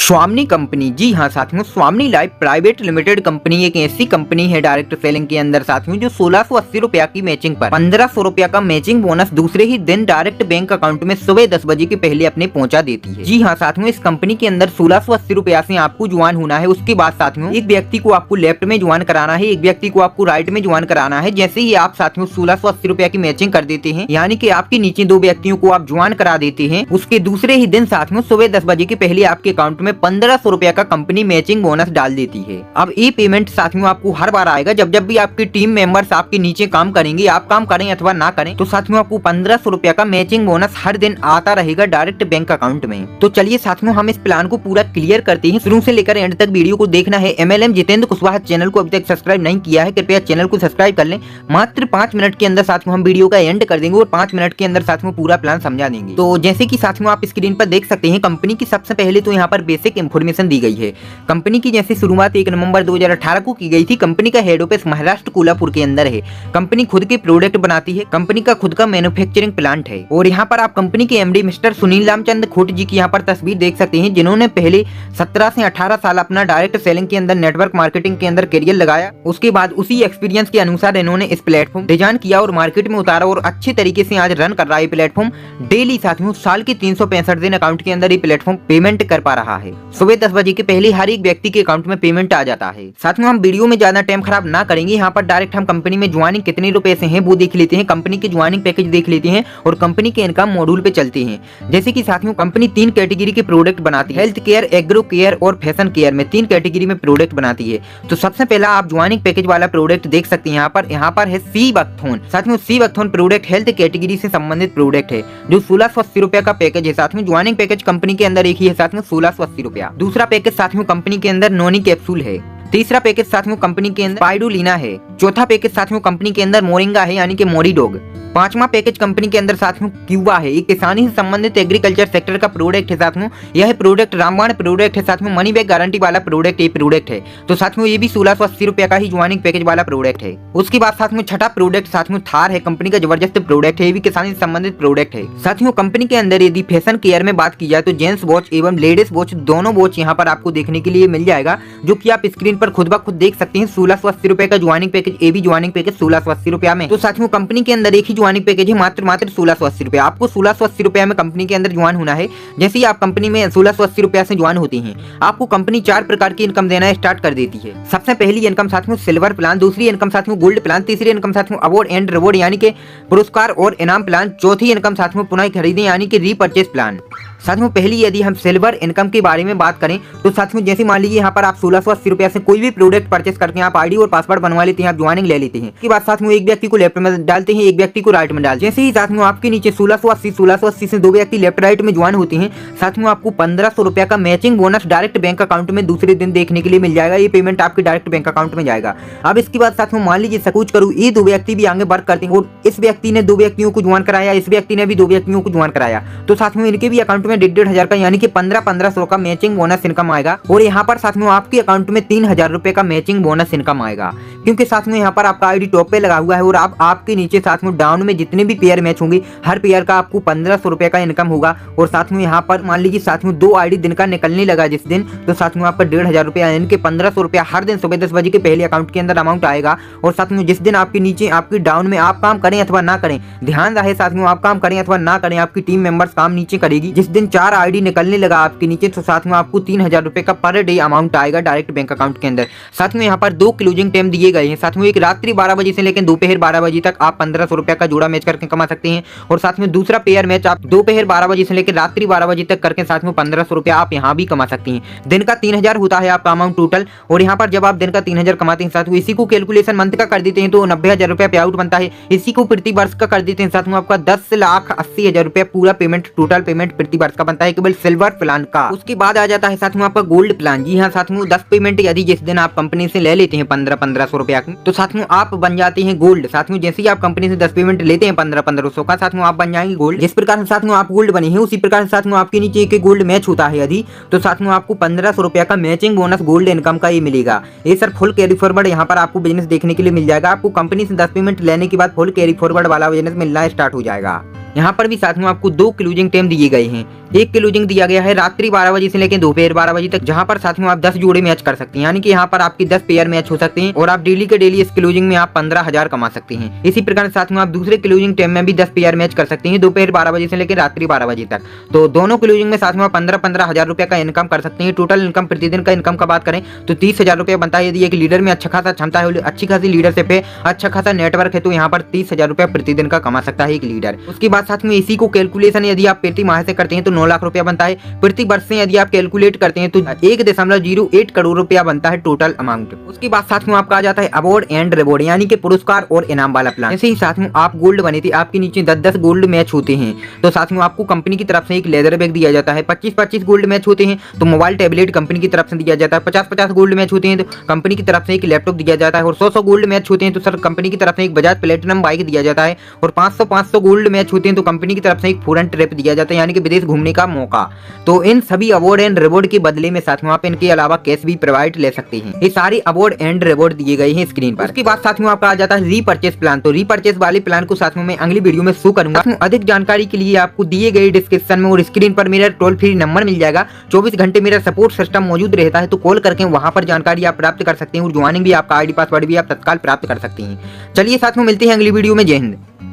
स्वामिनी कंपनी, जी हाँ साथियों, स्वामिनी लाइफ प्राइवेट लिमिटेड कंपनी एक ऐसी कंपनी है डायरेक्ट सेलिंग के अंदर साथियों जो 1680 रुपया की मैचिंग पर 1500 रुपया का मैचिंग बोनस दूसरे ही दिन डायरेक्ट बैंक अकाउंट में सुबह 10 बजे के पहले अपने पहुंचा देती है। जी हाँ साथियों, इस कंपनी के अंदर 1680 रुपया से आपको ज्वाइन होना है। उसके बाद साथियों एक व्यक्ति को आपको लेफ्ट में ज्वाइन कराना है, एक व्यक्ति को आपको राइट में ज्वाइन कराना है। जैसे ही आप साथियों 1680 रुपया की मैचिंग कर देते हैं, यानी कि आपके नीचे दो व्यक्तियों को आप ज्वाइन करा देते हैं, उसके दूसरे ही दिन साथियों सुबह 10 बजे के पहले आपके अकाउंट में 1500 रुपया का कंपनी मैचिंग बोनस डाल देती है। अब ये पेमेंट साथियों आपको हर बार आएगा जब जब भी आपकी टीम मेंबर्स आपके नीचे काम करेंगे, आप काम करें अथवा ना करें, तो साथियों आपको 1500 रुपया का मैचिंग बोनस हर दिन आता रहेगा डायरेक्ट बैंक अकाउंट में। तो चलिए साथियों हम इस प्लान को पूरा क्लियर करते हैं। शुरू से लेकर एंड तक वीडियो को देखना है। MLM जितेंद्र कुशवाहा चैनल को अभी तक सब्सक्राइब नहीं किया है, कृपया चैनल को सब्सक्राइब कर लें। मात्र 5 मिनट के अंदर साथियों हम वीडियो का एंड कर देंगे और 5 मिनट के अंदर साथियों पूरा प्लान समझा देंगे। तो जैसे कि साथियों आप स्क्रीन पर देख सकते हैं, कंपनी की सबसे पहले तो यहाँ पर बेसिक इन्फॉर्मेशन दी गई है। कंपनी की जैसे शुरुआत 1 नवंबर 2018 को की गई थी। कंपनी का हेड ऑफिस महाराष्ट्र कोल्हापुर के अंदर है। कंपनी खुद के प्रोडक्ट बनाती है, कंपनी का खुद का मैन्युफैक्चरिंग प्लांट है। और यहाँ पर आप कंपनी के MD मिस्टर सुनील रामचंद्र खोट जी की यहाँ पर तस्वीर देख सकते हैं, जिन्होंने पहले 17 से 18 साल अपना डायरेक्ट सेलिंग के अंदर नेटवर्क मार्केटिंग के अंदर करियर लगाया। उसके बाद उसी एक्सपीरियंस के अनुसार इन्होंने इस प्लेटफॉर्म डिजाइन किया और मार्केट में उतारा और अच्छे तरीके से आज रन कर रहा है प्लेटफॉर्म। डेली साथियों साल के 365 दिन अकाउंट के अंदर ये प्लेटफॉर्म पेमेंट कर पा रहा है। सुबह 10 बजे के पहले हर एक व्यक्ति के अकाउंट में पेमेंट आ जाता है। साथियों हम वीडियो में ज्यादा टाइम खराब ना करेंगे, यहाँ पर डायरेक्ट हम कंपनी में ज्वाइनिंग कितने रुपए से है वो देख लेते हैं, कंपनी के ज्वाइनिंग पैकेज देख लेते हैं और कंपनी के इनकम मॉड्यूल पे चलते हैं। जैसे कि साथियों कंपनी 3 कैटेगरी के प्रोडक्ट बनाती है, हेल्थ केयर, एग्रो केयर और फैशन केयर में 3 कैटेगरी में प्रोडक्ट बनाती है। तो सबसे पहला आप ज्वाइनिंग पैकेज वाला प्रोडक्ट देख सकते हैं, यहाँ पर है सीवैक्थोन। साथियों सीवैक्थोन प्रोडक्ट हेल्थ कैटेगरी से संबंधित प्रोडक्ट है जो 1680 रुपया का पैकेज है। साथियों ज्वाइनिंग पैकेज कंपनी के अंदर एक ही है साथियों 1680 रुपया। दूसरा पैकेज साथियों कंपनी के अंदर नोनी कैप्सूल है। तीसरा पैकेज साथियों कंपनी के अंदर पाइडोलिना है। चौथा पैकेज साथियों कंपनी के अंदर मोरिंगा है यानी कि मोरीडॉग। पांचवा पैकेज कंपनी के अंदर साथियों क्यूबा है, एक किसानी से संबंधित एग्रीकल्चर सेक्टर का प्रोडक्ट है साथियों। यह प्रोडक्ट रामबाण प्रोडक्ट है साथियों, मनी बैक गारंटी वाला प्रोडक्ट ये प्रोडक्ट है। तो साथियों ये भी 1680 रुपया का ही ज्वाइनिंग पैकेज वाला प्रोडक्ट है। उसके बाद साथियों छठा प्रोडक्ट साथियों थार है, कंपनी का जबरदस्त प्रोडक्ट है, ये भी किसानी से संबंधित प्रोडक्ट है। साथियों कंपनी के अंदर यदि फैशन केयर में बात की जाए तो जेंट्स वॉच एवं लेडीज वॉच दोनों वॉच यहाँ पर आपको देखने के लिए मिल जाएगा, जो की आप स्क्रीन पर खुद ब खुद देख सकते हैं। 1680 रुपए का ज्वाइनिंग पैकेज, ये भी ज्वाइनिंग पैकेज 1680 रुपया में। तो साथियों कंपनी के अंदर एक ही ज्वाइनिंग पैकेज है, मात्र 1680 रुपया। आपको 1680 रुपया में कंपनी के अंदर ज्वाइन होना है। जैसे ही आप कंपनी में 1680 रुपया से ज्वाइन होते हैं, आपको कंपनी 4 प्रकार की इनकम देना स्टार्ट कर देती है। सबसे पहली इनकम साथियों सिल्वर प्लान, दूसरी इनकम साथियों गोल्ड प्लान, तीसरी इनकम साथियों अवार्ड एंड रिवॉर्ड यानी कि पुरस्कार और इनाम प्लान, चौथी इनकम साथियों पुनः खरीदे यानी कि रीपरचेज प्लान। साथियों पहली यदि हम सिल्वर इनकम के बारे में बात करें तो साथियों जैसे मान लीजिए यहाँ पर आप 1680 रुपया से कोई भी प्रोडक्ट परचेस करते हैं, आप आईडी और पासवर्ड बनवा लेते हैं, आप ज्वाइनिंग ले लेते हैं। इसके बाद साथियों एक व्यक्ति को लेफ्ट में डालते हैं, एक व्यक्ति को राइट में डालते हैं। जैसे ही साथियों आपके नीचे 1680 से 2 व्यक्ति लेफ्ट राइट में ज्वाइन होते हैं, साथियों आपको 1500 रुपया का matching bonus direct bank account में दूसरे दिन देखने के लिए मिल जाएगा। ये पेमेंट आपके डायरेक्ट बैंक अकाउंट में जाएगा। अब इसके बाद साथियों मान लीजिए सपोज करूँ ये 2 व्यक्ति भी आगे वर्क करते हैं और इस व्यक्ति ने 2 व्यक्तियों को ज्वाइन कराया, इस व्यक्ति ने भी 2 व्यक्तियों को ज्वाइन कराया, तो साथियों इनके भी अकाउंट में 1,500 का यानी कि 1500 का मैचिंग बोनस इनकम आएगा। और यहाँ पर साथियों आपके अकाउंट में 3000 रुपए का मैचिंग बोनस इनकम आएगा, क्योंकि साथियों यहाँ पर आपका आईडी टॉप पे लगा हुआ है और आपके नीचे साथियों डाउन में जितने भी पेयर मैच होंगे हर पेयर का आपको 1500 रुपए का इनकम होगा। और साथियों यहाँ पर मान लीजिए साथियों 2 आईडी दिन का निकलने लगा जिस दिन, तो साथियों आपका 1,500 रुपया यानी कि 1500 रुपया हर दिन सुबह 10 बजे के पहले अकाउंट के अंदर अमाउंट आएगा। और साथियों जिस दिन आपके नीचे आपके डाउन में आप काम करें अथवा ना करें, ध्यान रहे साथियों आप काम करें अथवा ना करें, आपकी टीम मेंबर्स काम नीचे करेगी। जिस दिन 4 आईडी निकलने लगा आपके नीचे, तो साथ में आपको 3000 रुपए का पर डे अमाउंट आएगा डायरेक्ट बैंक अकाउंट के अंदर। साथ में यहाँ पर 2 क्लोजिंग टाइम दिए गए हैं। साथ में एक रात्रि 12 बजे से लेकर दोपहर 12 बजे तक आप 1500 रुपया का जोड़ा मैच करके कमा सकते हैं। और साथ में दूसरा पेयर मैच आप दोपहर 12 बजे से लेकर रात्रि 12 बजे तक करके साथ में 1500 रुपया आप यहाँ भी कमा सकते हैं। दिन का 3000 होता है आपका अमाउंट टोटल। और यहाँ पर जब आप दिन का 3000 कमाते हैं साथ में इसी को कैलकुलेशन मंथ का कर देते हैं तो 90,000 रुपया पे आउट बनता है। इसी को प्रति वर्ष का कर देते हैं साथ में आपका 10,80,000 रुपया पूरा पेमेंट टोटल पेमेंट प्रति वर्ष का बनता है केवल सिल्वर प्लान का। उसके बाद आ जाता है साथियों आपका गोल्ड प्लान। जी हाँ साथियों 10 पेमेंट यदि जिस दिन आप कंपनी से ले लेते हैं 1500 रुपया की, तो साथियों आप बन जाते हैं गोल्ड। साथियों जैसे ही आप कंपनी से 10 पेमेंट लेते हैं 1500 का, साथियों आप बन जाएंगे गोल्ड। जिस प्रकार से साथियों आप गोल्ड बने हैं उसी प्रकार से साथियों आपके नीचे एक गोल्ड मैच होता है यदि, तो साथियों आपको 1500 रुपया का मैचिंग बोनस गोल्ड इनकम का ये मिलेगा। ये सर फुल कैरी फॉरवर्ड यहाँ पर आपको बिजनेस देखने के लिए मिल जाएगा। आपको कंपनी से 10 पेमेंट लेने के बाद फुल कैरी फॉरवर्ड वाला बिजनेस मिलना स्टार्ट हो जाएगा। यहाँ पर भी साथियों आपको 2 क्लोजिंग टाइम दिए गए हैं। एक क्लोजिंग दिया गया है रात्रि 12 बजे से लेकर दोपहर 12 बजे तक, जहाँ पर साथियों आप 10 जोड़े मैच कर सकते हैं, यानी कि यहाँ पर आपकी 10 पेयर मैच हो सकते हैं और आप डेली के डेली इस क्लोजिंग में आप 15,000 कमा सकते हैं। इसी प्रकार साथियों आप दूसरे क्लोजिंग टाइम में भी 10 पेयर मैच कर सकते हैं दोपहर 12 बजे से लेकर रात्रि 12 बजे तक। तो दोनों क्लोजिंग में साथियों आप 15,000 रुपए का इनकम कर सकते हैं। टोटल इनकम प्रतिदिन का इनकम का बात करें तो 30,000 रुपए बनता है। यदि एक लीडर में अच्छा खासा क्षमता है, अच्छी खासी लीडरशिप है, अच्छा खासा नेटवर्क है, तो यहाँ पर 30,000 रुपए प्रतिदिन का कमा सकता है एक लीडर। उसके बाद साथ में इसी को कैलकुलेशन यदि आप प्रति माह से करते हैं तो 9 लाख रुपया बनता है। प्रति वर्ष से यदि आप कैलकुलेट करते हैं तो 1.08 करोड़ रुपया बनता है टोटल अमाउंट। उसके बाद साथ में आपका आ जाता है अवार्ड एंड रिवॉर्ड, यानी कि पुरस्कार और इनाम वाला प्लान। ऐसे ही साथ में आप गोल्ड बने थे, आपके नीचे 10-10 गोल्ड मैच होते हैं तो साथ में आपको कंपनी की तरफ से एक लेदर बैग दिया जाता है। 25-25 गोल्ड मैच होते हैं तो मोबाइल टैबलेट कंपनी की तरफ से दिया जाता है। 50-50 गोल्ड मैच होते हैं तो कंपनी की तरफ से एक लैपटॉप दिया जाता है। और 100-100 गोल्ड मैच होते हैं तो सर कंपनी की तरफ से एक बजाज प्लेटिनम बाइक दिया जाता है। और 500-500 गोल्ड मैच होते हैं तो कंपनी की तरफ से एक फॉरेन ट्रिप दिया जाता है, यानी कि विदेश घूमने का मौका। तो इन सभी अवार्ड एंड रिवॉर्ड के बदले में साथ में आप इनके अलावा कैश भी प्रोवाइड ले सकते हैं। ये सारे अवार्ड एंड रिवॉर्ड दिए गए हैं स्क्रीन पर। उसके बाद साथ में आपका आ जाता है रीपर्चेस प्लान। तो रीपर्चेस वाले प्लान को साथ में मैं अगली वीडियो में शो करूंगा। अधिक जानकारी के लिए आपको दिए गए डिस्क्रिप्शन में और स्क्रीन पर मेरा टोल फ्री नंबर मिल जाएगा। 24 घंटे मेरा सपोर्ट सिस्टम मौजूद रहता है, तो कॉल करके वहां पर जानकारी आप प्राप्त कर सकते हैं और ज्वाइनिंग भी, आपका आईडी पासवर्ड भी आप तत्काल प्राप्त कर सकते हैं। चलिए साथ में मिलते हैं अगली वीडियो में। जय हिंद।